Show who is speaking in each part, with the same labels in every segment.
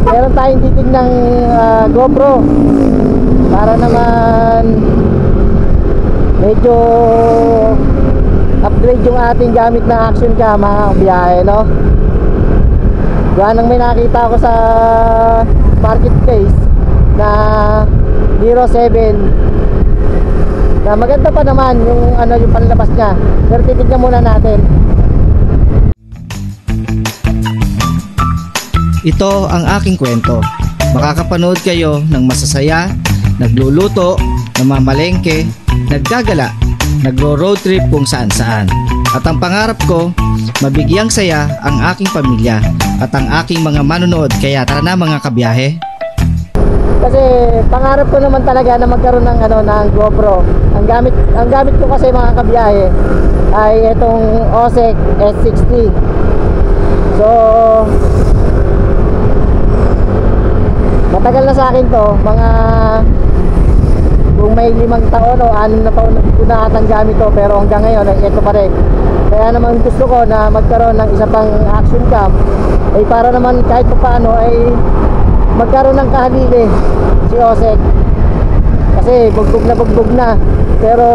Speaker 1: meron tayong titingnang GoPro para naman medyo upgrade yung ating gamit na action cam mga kabiyahe, no? Yan ang may nakita ko sa marketplace na Hero 7 na maganda pa naman yung yung panlabas niya, pero titignan muna natin.
Speaker 2: Ito ang aking kwento. Makakapanood kayo ng masasaya, nagluluto, namamalengke, naggagala, nagro-road trip kung saan-saan. At ang pangarap ko, mabigyang saya ang aking pamilya at ang aking mga manonood. Kaya tara na mga kabiyahe.
Speaker 1: Kasi pangarap ko naman talaga na magkaroon ng ng GoPro. Ang gamit ko kasi mga kabiyahe ay itong OSEC S60. So matagal na sa akin to, mga kung may 5 taon o 6 na taon ko na atang gamit to, pero hanggang ngayon ay ito pa rin. Kaya naman gusto ko na magkaroon ng isa pang action cam ay para naman kahit paano ay magkaroon ng kahalili si OSEC. Kasi bugbog na, pero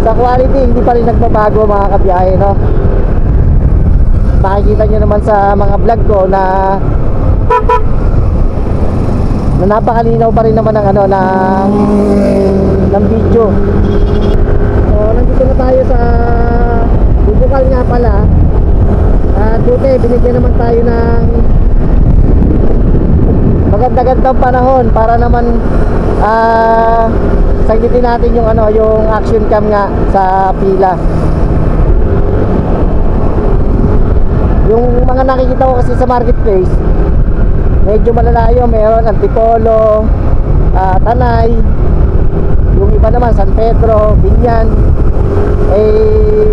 Speaker 1: sa quality hindi pa rin nagbabago mga kabiyahe, no? Makikita nyo naman sa mga vlog ko na napakalinaw pa rin naman ng ng video. So nandito na tayo sa bubukal nga pala. At buti binigyan naman tayo ng maganda-gandang panahon para naman saglitin natin yung yung action cam nga sa pila. Yung mga nakikita ko kasi sa marketplace medyo malalayo, mayroon Antipolo, Tanay, yung iba naman San Pedro, Binyan,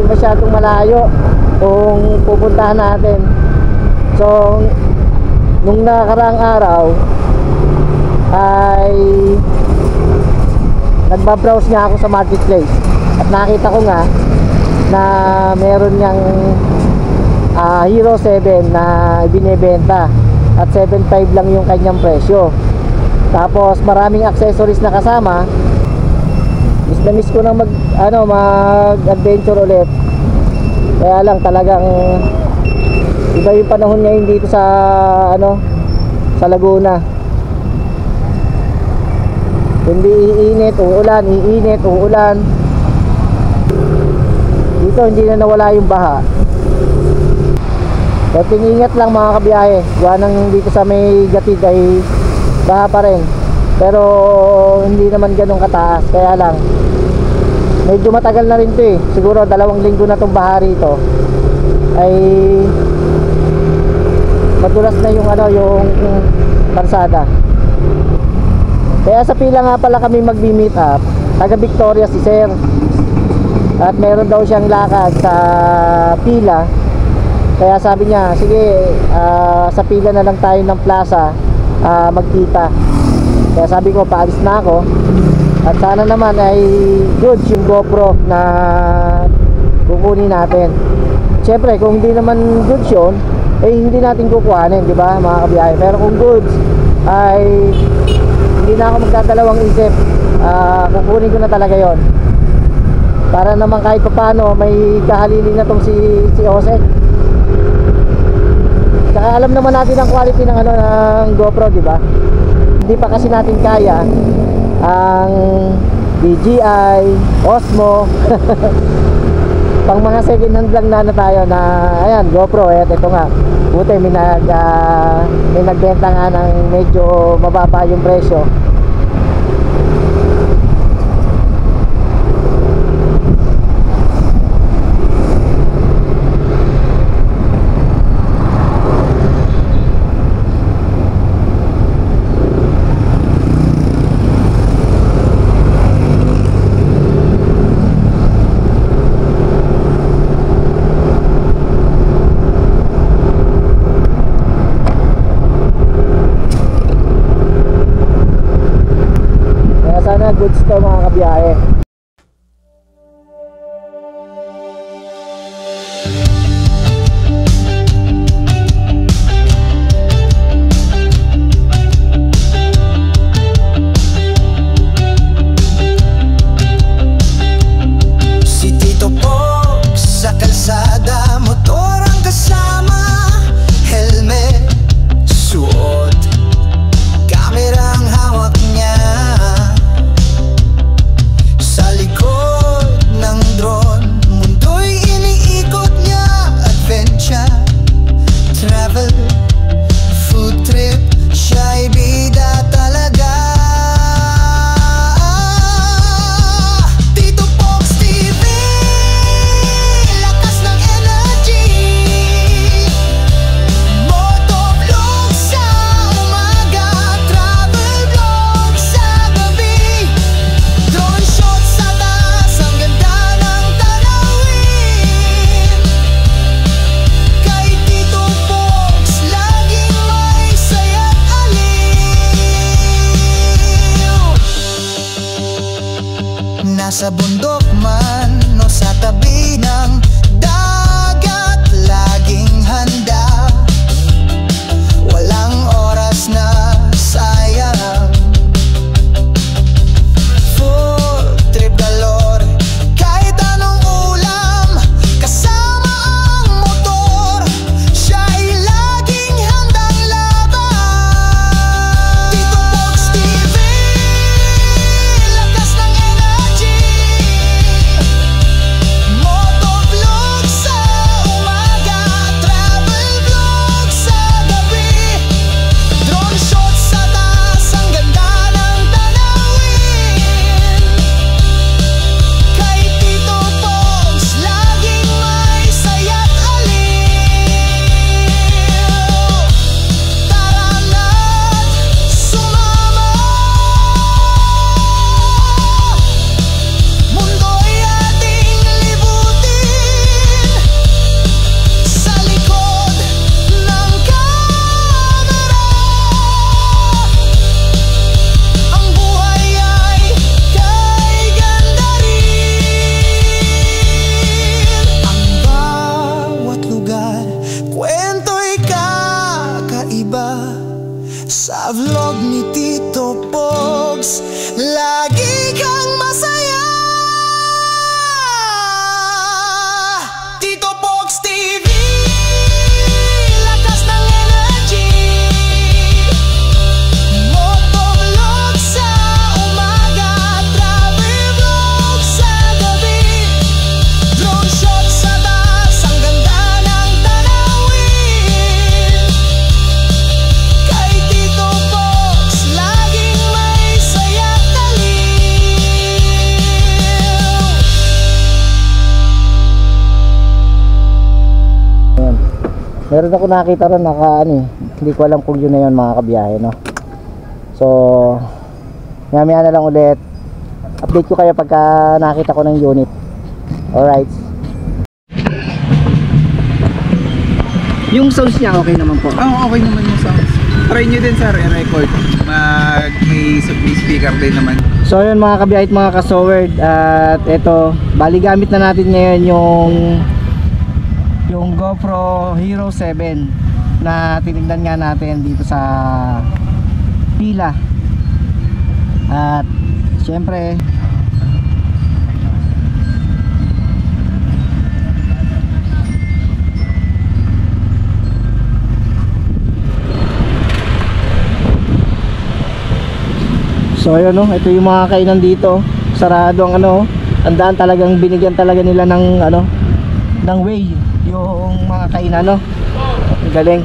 Speaker 1: masyadong malayo kung pupuntahan natin. So nung nakaraang araw ay nagbabrowse nga ako sa marketplace at nakita ko nga na meron niyang Hero 7 na binebenta at 7.5 lang yung kanyang presyo. Tapos maraming accessories na kasama. Miss na miss ko na mag adventure ulit. Kaya lang talagang iba yung panahon ngayon dito sa sa Laguna. Hindi iinit, uulan. Dito hindi na nawala yung baha. Konting ingat lang mga kabiyahe. Gawa nang dito sa may Gatid ay baha pa rin, pero hindi naman ganun kataas. Kaya lang medyo matagal na rin to siguro 2 linggo na tong baha rito. Ay madulas na yung yung kalsada. Kaya sa pila nga pala kami magbi-meet up. Taga Victoria si Sir, at meron daw siyang lakad sa pila. Kaya sabi niya, sige, sa pila na lang tayo ng plaza magkita. Kaya sabi ko, paalis na ako. At sana naman ay good yung GoPro na kukunin natin. Siyempre kung hindi naman goods yun, hindi natin kukuhanin, di ba mga kabiyahe? Pero kung goods ay hindi na ako magdadalawang isip, kukunin ko na talaga yon. Para naman kahit paano may kahalili na tong si OSEC. Saka alam naman natin ang quality ng ng GoPro, di ba? Hindi pa kasi natin kaya ang DJI, Osmo. Pang mga second hand lang na tayo na ayan, GoPro. Ito nga. Buti may nagbenta nga ng medyo mababa yung presyo. Goods to mga kabiyahe.
Speaker 3: Nasa bundok man o sa tabi ng dagat, laging handa. Walang oras na sayang. Full trip galore, kahit anong ulam, kasama ang motor, siya'y laging handang laban. Tito Box TV, lakas ng energy. Motovlog sa umaga, travel vlog sa gabi. Drone shot sa taas, ang ganda ng tanawin. Kay Tito Box, laging may saya't aliw. Tara na't sumama, mundo'y ating libutin. Sa likod ng kamera, ang buhay ay kay ganda rin. Ang bawat lugar, kwento'y kakaiba. Sa vlog ni Tito Box, lagi kang masaya. Tito Box TV, lakas ng energy. Motovlog sa umaga, travel vlog sa gabi. Drone shot sa taas, ang ganda ng tanawin. Kay Tito Box, laging may saya't aliw.
Speaker 1: Ayan. Meron ako nakita ron hindi ko alam kung yun na yun mga kabiyahe, no? So maya na lang ulit update ko kayo pagka nakita ko ng unit. Alright.
Speaker 2: Yung sounds niya okay naman po.
Speaker 4: Oo, okay naman yung sounds. Try nyo din sir, i-record. May speaker din naman.
Speaker 1: So yun mga kabiyahe at mga kasowerd, at eto, bali gamit na natin ngayon yung GoPro Hero 7 na tinignan nga natin dito sa pila. At syempre so ayun, no, ito yung mga kainan dito. Sarado ang ang daan, talagang binigyan talaga nila ng ng way yung mga kainan, no. Ang galing.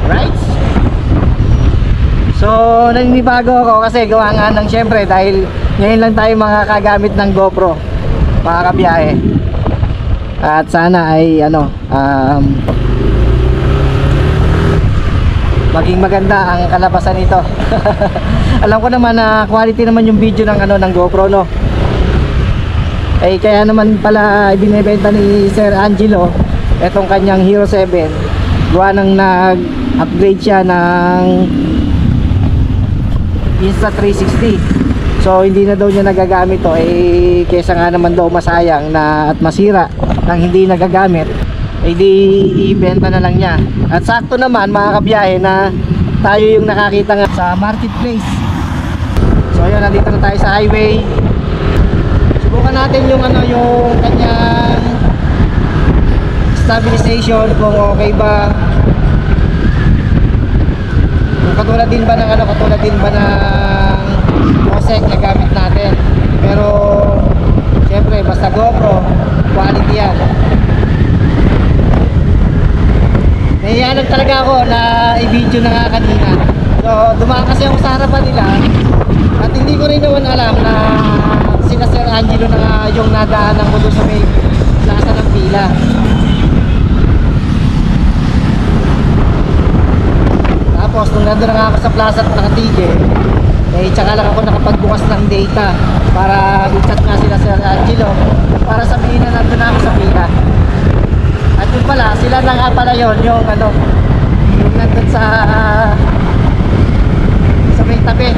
Speaker 1: Right? So naninibago ako kasi gawa nga ng syempre dahil ngayon lang tayo makakagamit ng GoPro mga kabiyahe. At sana ay maging maganda ang kalabasan nito. Alam ko naman na quality naman yung video ng ng GoPro, no. Eh kaya naman pala ibinebenta ni Sir Angelo etong kanyang Hero 7. Gawa nang nag-upgrade siya ng Insta360. So hindi na daw niya nagagamit to, eh kesa nga naman daw masayang na at masira nang hindi nagagamit, eh di ibenta na lang niya. At sakto naman mga kabiyahe na tayo yung nakakita nga sa marketplace. So ayun, nandito na tayo sa highway. Subukan natin yung yung kanyang stabilization, kung okay ba, kung katulad din ba ng OSEC na gamit natin. Pero syempre basta GoPro, quality yan. Nahihiyanan talaga ako na i-video na nga kanina. So dumaan kasi ako sa harapan nila at hindi ko rin naman alam na sila Sir Angelo na yung nadaanan ko doon sa may plaza ng pila. Tapos nung nandun na nga ako sa plaza at nakatigil, eh tsaka lang ako nakapagbukas ng data para i-chat nga sila Sir Angelo para sabihin na nandun na ako sa pila. At yun pala, sila na nga pala yun, yung nandun sa may tabi.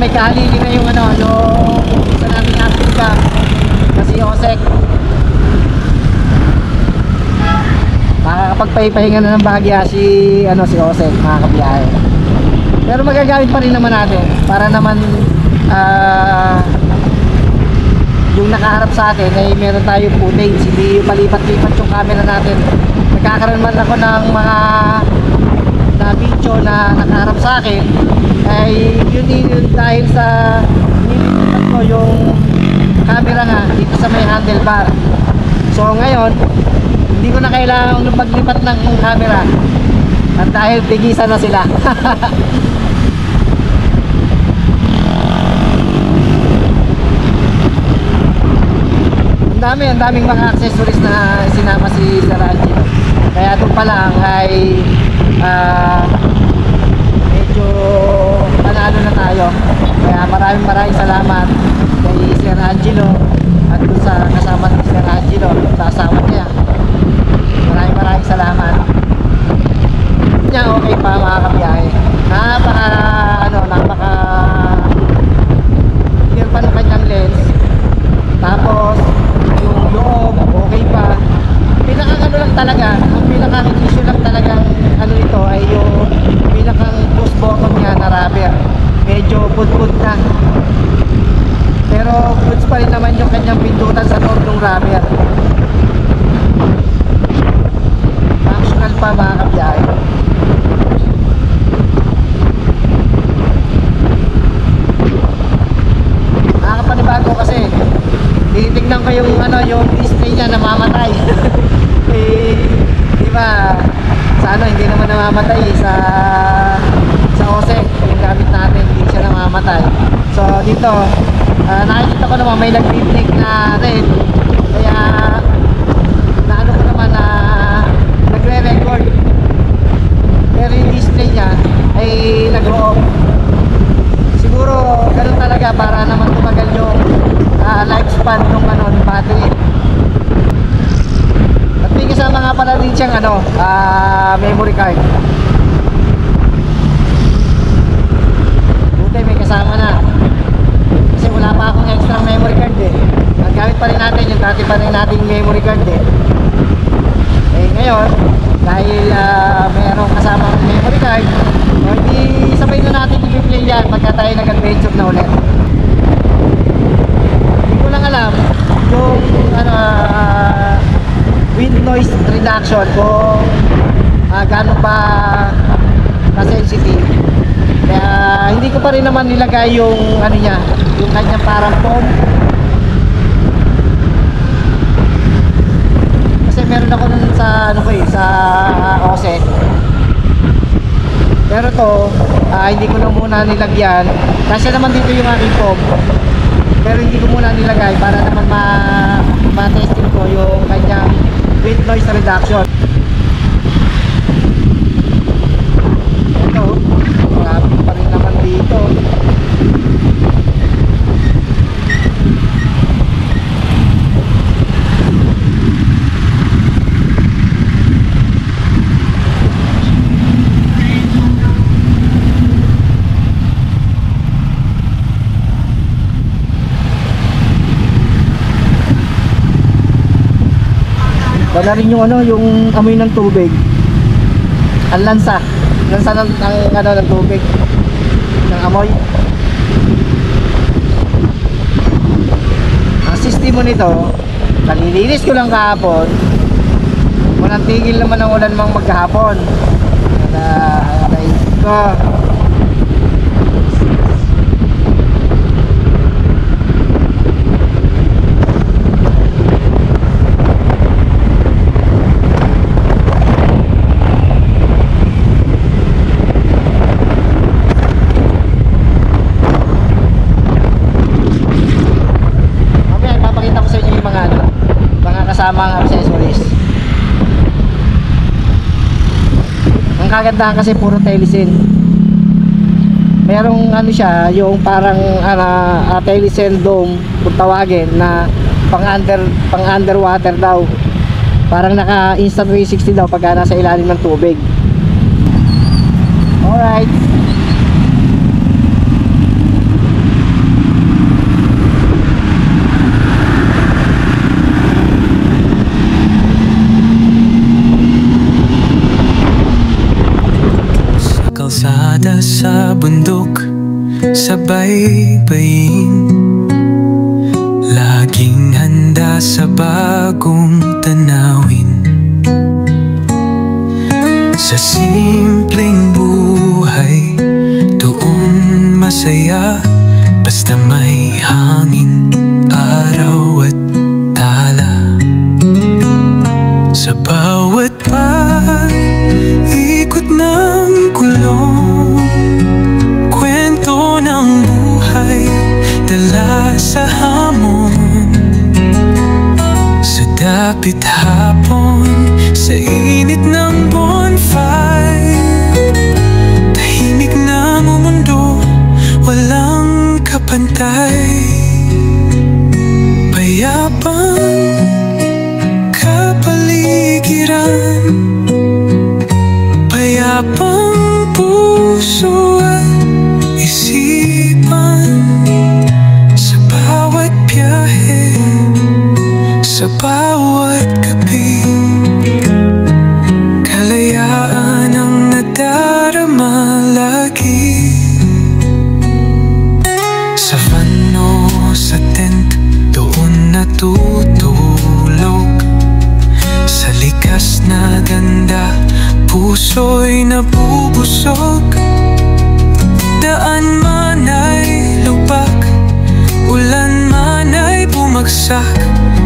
Speaker 1: may kahalili na yung ano, yung isa nating active cam kasi Osek. Makakapagpahinga na ng bahagya si ano, si Osek, makakabiyahe. Pero magagamit pa rin naman natin para naman yung nakaharap sa atin ay meron tayong footage, hindi palipat-lipat yung camera natin. Nagkakaroon man ako ng mga na video na nakaharap sa akin ay yun dahil sa nilipat ko yung camera nga dito sa may handlebar. So ngayon hindi ko na kailangan maglipat ng camera at dahil tigisan na sila. ang daming mga accessories na sinama si Sir Angie. Kaya doon pa lang ay medyo panalo na tayo. Kaya maraming salamat kay Sir Angelo at doon sa kasama ni Sir Angelo, sa asawa niya. Maraming salamat. Niya okay pa makakabiyahe. Napaka clear pa ng kanyang lens. Tapos yung loob okay pa. Pinaka lang talaga, ang pinaka-issue lang talagang ano nito ay yung pinakang push button niya na rubber. Medyo pud-pud na. Pero goods pa rin naman yung kanyang pindutan sa loob ng rubber. Functional pa mga kabiyahe. Nakakapanibago kasi tinitignan ko yung ano, yung display niya namamatay. Eh, di ba? Sa ano, hindi naman namamatay sa Osek yung gamit natin, hindi siya namamatay. So dito, nakikita ko naman may nag-picnic na red. Kaya naano ko naman na nagre-record. Pero yung display niya ay nag-off. Siguro ganun talaga para naman tumagal yung lifespan ng ano, ng battery. At may kasama nga pala din siyang ano, memory card. Buti may kasama na. Kasi wala pa akong extra memory card eh. Ang gamit pa rin natin yung dati pa rin nating memory card eh. Eh ngayon, dahil mayroong kasamang memory card, hindi sabay na natin i-play yan pagka tayo nag-adventure na ulit. Hindi ko lang alam yung ano, wind noise reduction kung gaano pa ka-sensitive. Kaya hindi ko pa rin naman nilagay yung ano niya, yung kanyang parang foam. Kasi meron ako nun sa ano ko eh, sa Osek. Pero to, hindi ko na muna nilagyan. Kasi naman dito yung aking foam. Pero hindi ko muna nilagay para naman ma-testing ko yung kanyang wind noise reduction. Ito, marami pa rin naman dito. Wala rin yung ano, yung amoy ng tubig. Ang lansa ng ano, ng tubig. Ng amoy. Ang sistema nito, kalilinis ko lang kahapon. Walang tigil naman ang ulan mang maghapon. Ko. Kasamang accessories. Ang kagandahan kasi puro telesin. Merong ano siya, yung parang telesin dome kung tawagin, na pang underwater daw. Parang naka instant 360 daw pag nasa ilalim ng tubig. Alright.
Speaker 3: sa baybayin. Laging handa sa bagong tanawin. Sa simpleng buhay, doon masaya. Basta may hangin, araw at tala. Sa bawat pag-ikot ng kulong, kwento ng buhay, dala sa hamon. Sa dapit hapon, sa init ng bonfire, tahimik na mundo, walang kapantay. Payapang kapaligiran, payapang puso at isipan. Sa bawat biyahe, sa bawat gabi, kalayaan ang nadarama lagi. Sa vano, sa tent, doon natutulog. Sa likas na ganda, puso'y nabubusog. Daan man ay lubak, ulan man ay bumagsak,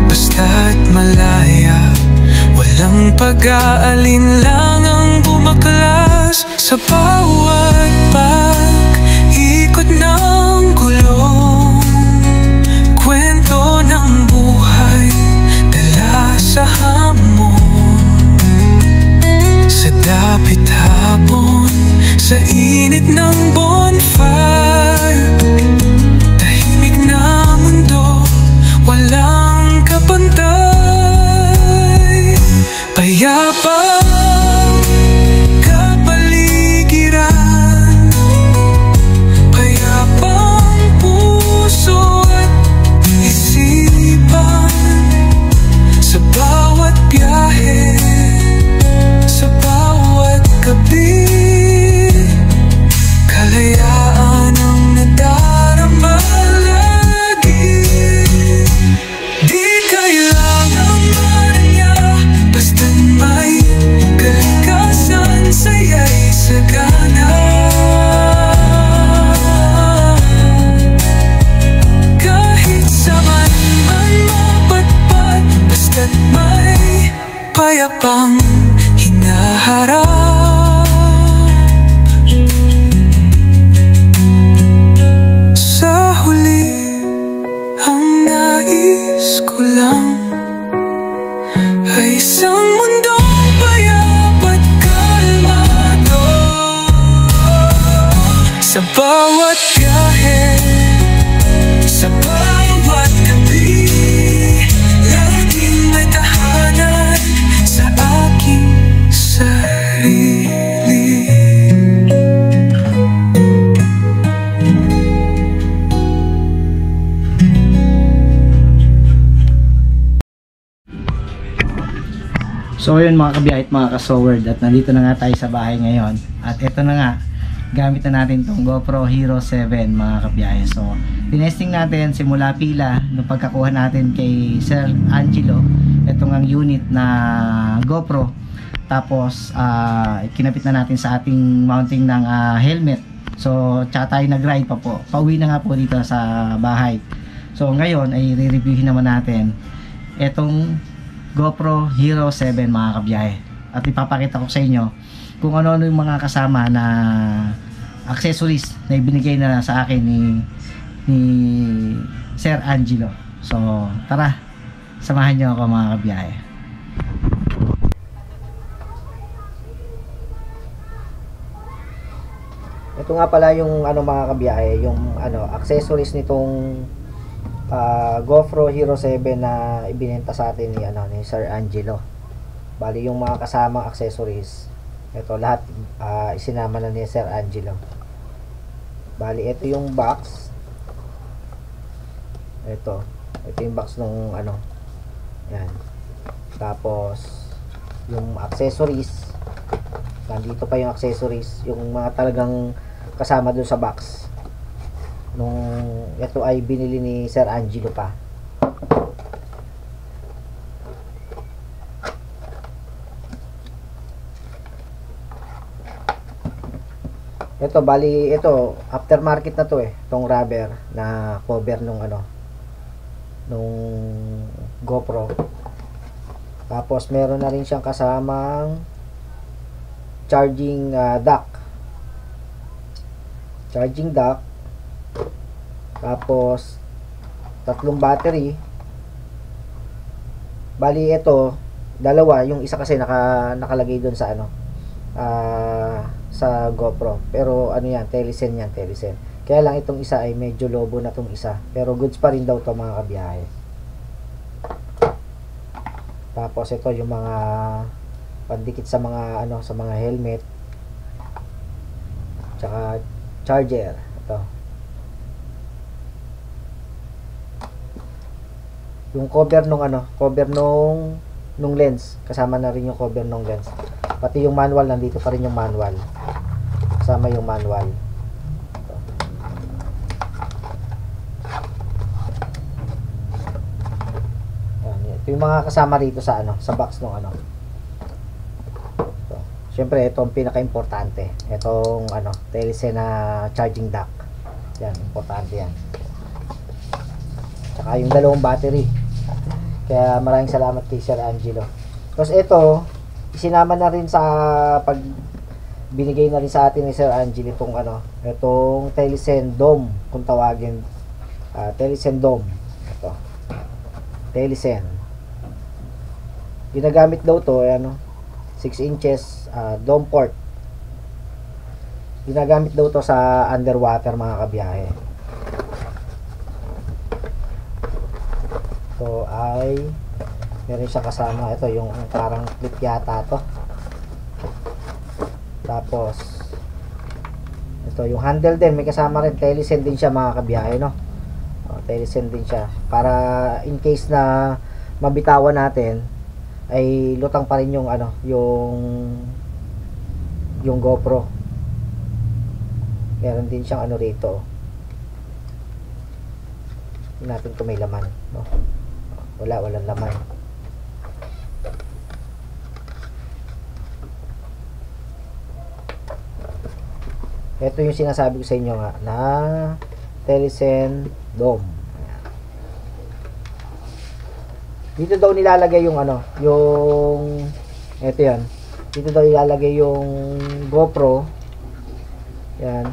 Speaker 3: basta't malaya, walang pag-aalin lang ang bumaklas. Sa bawat pag-ikot ng gulong, kwento ng buhay, dala sa hamon. Sa dapit hapon, sa init ng bonfire, tahimik na mundo, walang kapantay. Payapang kapaligiran, payapang puso at isipan. Sa bawat biyahe, sa bawat gabi, kalayaan ang nadarama lagi. Di kailangang maranya, basta't may kalikasan, saya'y sagana. Kahit saan man mapatpat, basta't may payapang hinaharap. Sa huli, ang nais ko lang ay isang mundong payap at kalmado. Sa bawat biyahe, sa bawat gabi, laging may tahanan sa aking sarili.
Speaker 2: So yun mga kabiyahe at mga kasoward, at nandito na nga tayo sa bahay ngayon. At ito na nga, gamit na natin tong GoPro Hero 7 mga kabiyahe. So tinesting natin simula pila nung pagkakuha natin kay Sir Angelo itong ang unit na GoPro. Tapos kinapit na natin sa ating mounting ng helmet. So tsaka tayo nag-ride pa po. Pauwi na nga po dito sa bahay. So ngayon ay re-reviewin naman natin itong GoPro Hero 7 mga kabiyahe. At ipapakita ko sa inyo kung ano-ano yung mga kasama na accessories na ibinigay na sa akin ni Sir Angelo. So tara, samahan nyo ako mga kabiyahe.
Speaker 1: Ito nga pala yung mga kabiyahe, yung accessories nitong GoPro Hero 7 na ibinenta sa atin ni Sir Angelo. Bali yung mga kasamang accessories, ito lahat isinama na ni Sir Angelo. Bali ito yung box. Ito yung box nung yan. Tapos yung accessories, nandito pa yung accessories, yung mga talagang kasama dun sa box. nung ito ay binili ni Sir Angelo pa. Ito, bali, ito, aftermarket na to eh. Itong rubber na cover nung nung GoPro. Tapos, meron na rin siyang kasamang charging dock. Charging dock. Tapos, 3 battery. Bali, ito, dalawa. Yung isa kasi nakalagay doon sa sa GoPro, pero yan, Telecen yan, Telecen. Kaya lang itong isa ay medyo lobo na tong isa, pero goods pa rin daw to mga kabiyahe. Tapos ito yung mga pandikit sa mga sa mga helmet, tsaka charger. Ito yung cover nung lens, kasama na rin yung cover nung lens. Pati yung manual, nandito pa rin yung manual. Kasama yung manual. Ito yung mga kasama rito sa sa box nung Ito. Siyempre, ito ang pinaka-importante. Itong Telecen na charging dock. Yan, importante yan. Tsaka yung 2 battery. Kaya maraming salamat kay Sir Angelo. Tapos ito, isinama na rin sa binigay na rin sa atin ni Sir Angelo itong Telecen Dome, kung tawagin, Telecen Dome. Ito, Telecen. Ginagamit daw to 6 inches dome port. Ginagamit daw to sa underwater mga kabiyahe. So ay meron siya kasama, ito yung parang clip yata to. Tapos ito yung handle din, may kasama rin. Telecen din siya mga kabiyahe, Telecen din siya, para in case na mabitawan natin ay lutang pa rin yung yung GoPro. Meron din siyang rito. Tingnan natin kung may laman, walang laman. Ito yung sinasabi ko sa inyo nga na Telecen Dome. Ayan. Dito daw nilalagay yung ito yan. Dito daw ilalagay yung GoPro. Yan.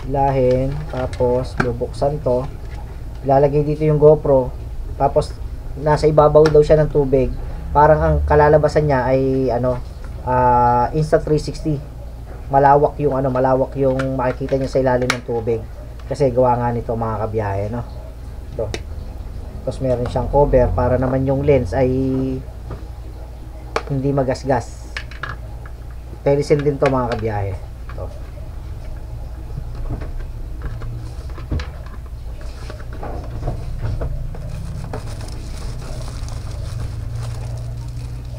Speaker 1: Ilahin, tapos bubuksan to. Ilalagay dito yung GoPro. Tapos nasa ibabaw daw siya ng tubig. Parang ang kalalabasan niya ay Insta360. Malawak yung makikita niyo sa ilalim ng tubig. Kasi gawa nga nito mga kabiyahe, Ito. Tapos meron siyang cover para naman yung lens ay hindi magasgas. Telecen din to mga kabiyahe. Ito.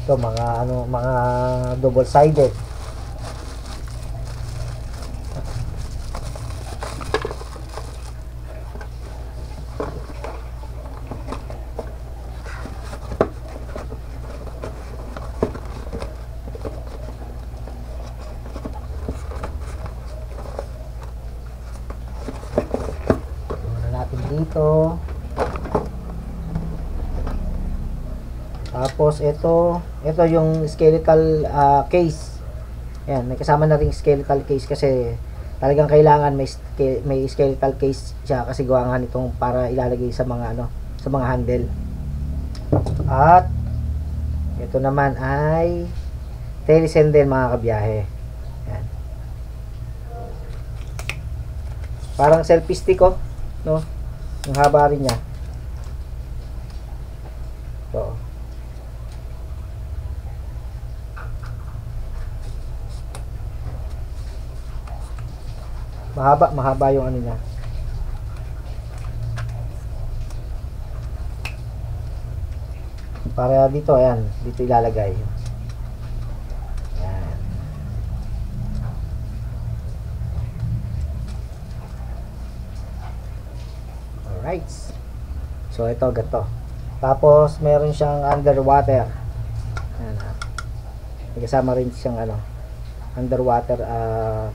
Speaker 1: Ito mga double sided. Dito. Tapos ito yung skeletal case. Ayan, may kasama na ring skeletal case kasi talagang kailangan may skeletal case siya kasi gawa nga nitong para ilalagay sa mga sa mga handle. At ito naman ay Telecen din mga kabiyahe. Ayan. Parang selfie stick yung haba rin niya. So, mahaba yung niya. Para dito, ayan, dito ilalagay. Ayan. Right. So ito gato. Tapos meron siyang underwater. Ayan, may kasama rin siyang underwater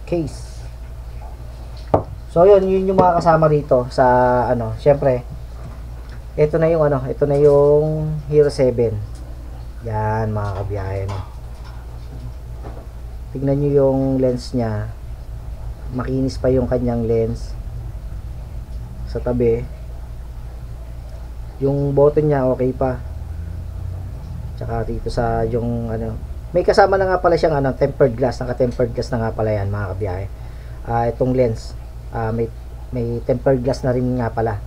Speaker 1: case. So yun yung mga kasama rito sa syempre ito na yung Hero 7. Yan mga kabiyahe, no. Tignan nyo yung lens niya, makinis pa yung kanyang lens. Sa tabi yung button niya okay pa, tsaka dito sa yung may kasama na nga pala siyang tempered glass, naka tempered glass na nga pala yan mga kabiyahe. Itong lens may tempered glass na rin nga pala.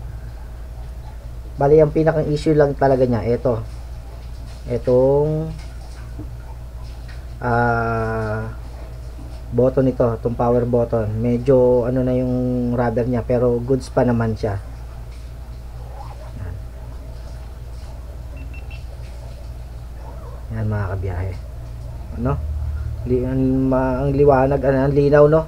Speaker 1: Bali ang pinakang issue lang talaga niya itong button nito, itong power button, medyo na yung rubber niya, pero goods pa naman siya. Yan mga kabiyahe, ang liwanag, ang linaw, no.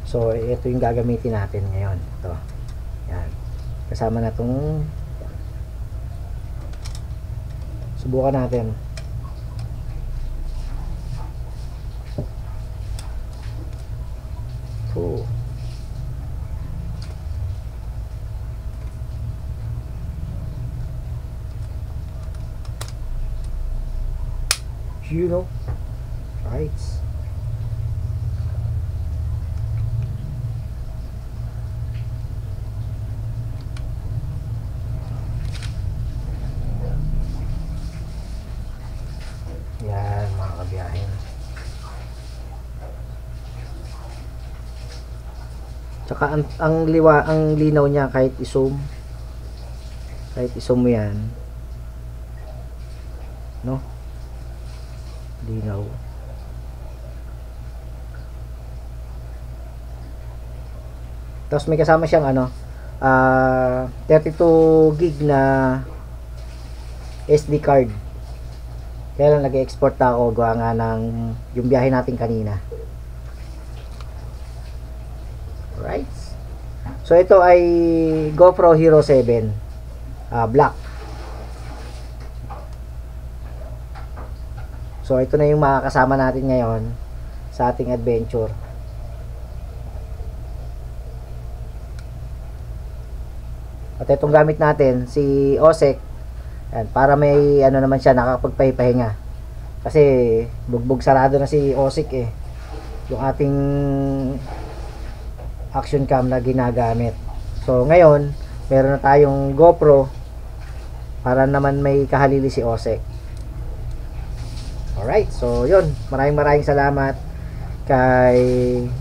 Speaker 1: So ito yung gagamitin natin ngayon. Ito, yan, kasama na itong, subukan natin. Right. Yan mga kabiyahe. Tsaka ang linaw niya kahit i-zoom mo yan, no, linaw. Tapos may kasama siyang 32 gig na SD card. Kaya lang nag-export ako gawa nga ng yung biyahe natin kanina. Alright. So ito ay GoPro Hero 7 black. So ito na yung makakasama natin ngayon sa ating adventure. At itong gamit natin si OSEC, yan, para may naman siya, nakakapagpahinga. Kasi bugbog sarado na si OSEC yung ating action cam na ginagamit. So ngayon meron na tayong GoPro para naman may kahalili si OSEC. Alright, so yun, maraming salamat kay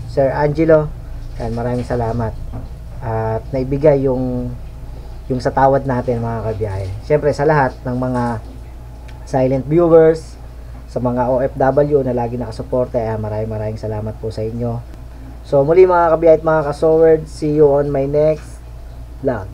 Speaker 1: Sir Angelo. Yan, maraming salamat at naibigay yung sa tawad natin mga kabiyahe. Siyempre sa lahat ng mga silent viewers, sa mga OFW na lagi nakasuporta, maraming salamat po sa inyo. So muli mga kabiyahe at mga kasoward, see you on my next vlog.